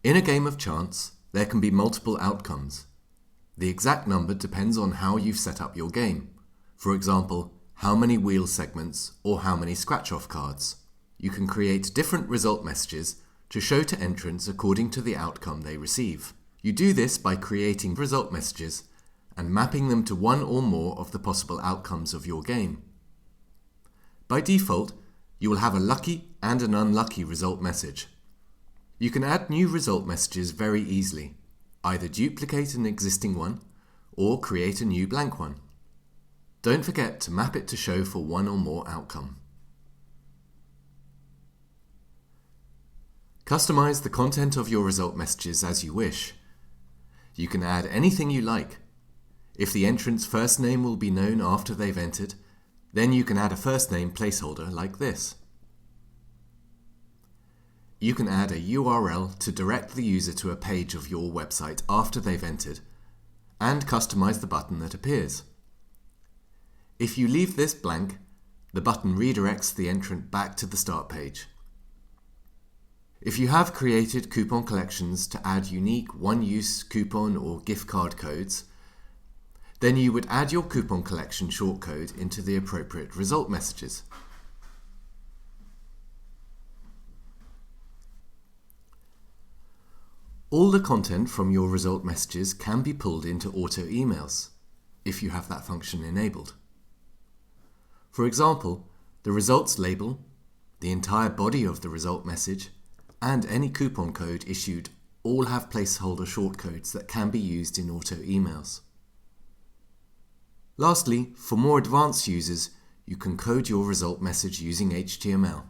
In a game of chance, there can be multiple outcomes. The exact number depends on how you've set up your game. For example, how many wheel segments or how many scratch-off cards. You can create different result messages to show to entrants according to the outcome they receive. You do this by creating result messages and mapping them to one or more of the possible outcomes of your game. By default, you will have a lucky and an unlucky result message. You can add new result messages very easily, either duplicate an existing one or create a new blank one. Don't forget to map it to show for one or more outcome. Customize the content of your result messages as you wish. You can add anything you like. If the entrant's first name will be known after they've entered, then you can add a first name placeholder like this. You can add a URL to direct the user to a page of your website after they've entered, and customize the button that appears. If you leave this blank, the button redirects the entrant back to the start page. If you have created coupon collections to add unique one-use coupon or gift card codes, then you would add your coupon collection shortcode into the appropriate result messages. All the content from your result messages can be pulled into auto emails, if you have that function enabled. For example, the results label, the entire body of the result message, and any coupon code issued all have placeholder shortcodes that can be used in auto emails. Lastly, for more advanced users, you can code your result message using HTML.